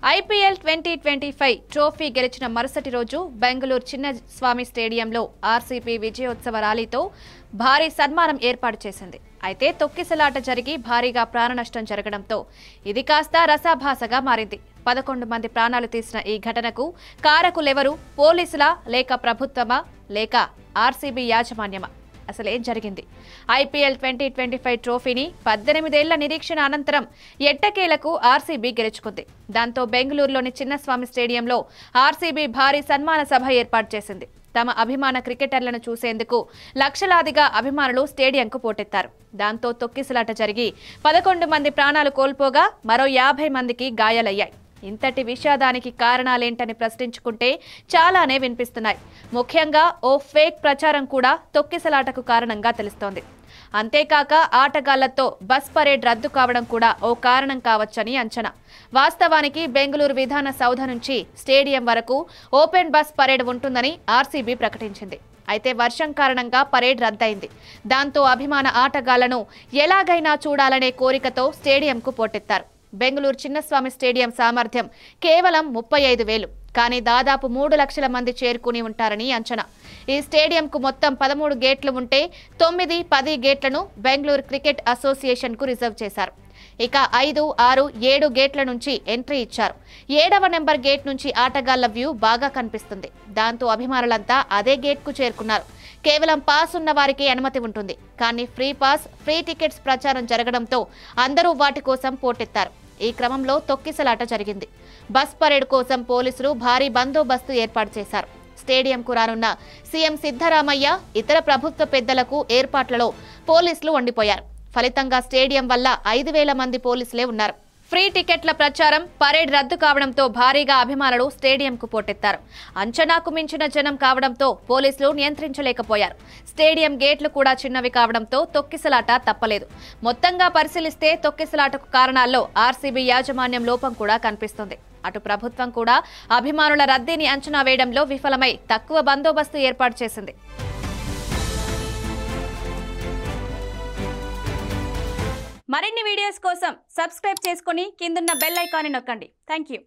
IPL 2025 trophy గెలిచిన మరుసటి రోజు బెంగళూరు చిన్నస్వామి స్టేడియంలో ఆర్సీబీ విజయోత్సవ ర్యాలీతో భారీ సన్మానం ఏర్పాటు చేసింది. అయితే తొక్కిసలాట జరిగి భారీగా ప్రాణనష్టం జరగడంతో ఇది కాస్త రసాభాసగా మారింది. 11 మంది ప్రాణాలు తీసిన ఈ ఘటనకు కారకులెవరు? పోలీసులా లేక ప్రభుత్వమా లేక ఆర్సీబీ యాజమాన్యమా? అసలేం జరిగింది? ఐపీఎల్ 2025 ట్రోఫీని 18 ఏళ్ల నిరీక్షణ అనంతరం ఎట్టకేలకు ఆర్సీబీ గెలుచుకుంది. దాంతో బెంగళూరులోని చిన్నస్వామి స్టేడియంలో ఆర్సీబీ భారీ సన్మాన సభ ఏర్పాటు చేసింది. తమ అభిమాన క్రికెటర్లను చూసేందుకు లక్షలాదిగా అభిమానులు స్టేడియంకు పోటెత్తారు. దాంతో తొక్కిసలాట జరిగి 11 మంది ప్రాణాలు కోల్పోగా మరో 50 మందికి గాయాలయ్యాయి. ఇంతటి విషాదానికి కారణాలేంటని ప్రశ్నించుకుంటే చాలానే వినిపిస్తున్నాయి. ముఖ్యంగా ఓ ఫేక్ ప్రచారం కూడా తొక్కిసలాటకు కారణంగా తెలుస్తోంది. అంతేకాక ఆటగాళ్లతో బస్ పరేడ్ రద్దు కావడం కూడా ఓ కారణం కావచ్చని అంచనా. వాస్తవానికి బెంగళూరు విధాన సౌధ నుంచి స్టేడియం వరకు ఓపెన్ బస్ పరేడ్ ఉంటుందని ఆర్సీబీ ప్రకటించింది. అయితే వర్షం కారణంగా పరేడ్ రద్దయింది. దాంతో అభిమాన ఆటగాళ్లను ఎలాగైనా చూడాలనే కోరికతో స్టేడియంకు పోటెత్తారు. బెంగళూరు చిన్నస్వామి స్టేడియం సామర్థ్యం కేవలం 35,000, కానీ దాదాపు 3 లక్షల మంది చేరుకుని ఉంటారని అంచనా. ఈ స్టేడియంకు మొత్తం 13 గేట్లు ఉంటే 9, 10 గేట్లను బెంగళూరు క్రికెట్ అసోసియేషన్కు రిజర్వ్ చేశారు. ఇక 5, 6, 7 గేట్ల నుంచి ఎంట్రీ ఇచ్చారు. 7వ నెంబర్ గేట్ నుంచి ఆటగాళ్ల వ్యూ బాగా కనిపిస్తుంది. దాంతో అభిమానులంతా అదే గేట్కు చేరుకున్నారు. కేవలం పాస్ ఉన్న వారికి అనుమతి ఉంటుంది, కానీ ఫ్రీ పాస్, ఫ్రీ టికెట్స్ ప్రచారం జరగడంతో అందరూ వాటి కోసం పోటెత్తారు. ఈ క్రమంలో తొక్కిసలాట జరిగింది. బస్ పరేడ్ కోసం పోలీసులు భారీ బందోబస్తు ఏర్పాటు చేశారు. స్టేడియంకు రానున్న సీఎం సిద్ధరామయ్య, ఇతర ప్రభుత్వ పెద్దలకు ఏర్పాట్లలో పోలీసులు వండిపోయారు. ఫలితంగా స్టేడియం వల్ల 5,000 మంది పోలీసులే ఉన్నారు. ఫ్రీ టికెట్ల ప్రచారం, పరేడ్ రద్దు కావడంతో భారీగా అభిమానులు స్టేడియంకు పోటెత్తారు. అంచనాకు మించిన జనం కావడంతో పోలీసులు నియంత్రించలేకపోయారు. స్టేడియం గేట్లు కూడా చిన్నవి కావడంతో తొక్కిసలాట తప్పలేదు. మొత్తంగా పరిశీలిస్తే తొక్కిసలాటకు కారణాల్లో ఆర్సీబీ యాజమాన్యం లోపం కూడా కనిపిస్తుంది. అటు ప్రభుత్వం కూడా అభిమానుల రద్దీని అంచనా వేయడంలో విఫలమై తక్కువ బందోబస్తు ఏర్పాటు చేసింది. మరిన్ని వీడియోస్ కోసం సబ్స్క్రైబ్ చేసుకుని కిందున్న బెల్ ఐకాన్ని నొక్కండి. థాంక్యూ.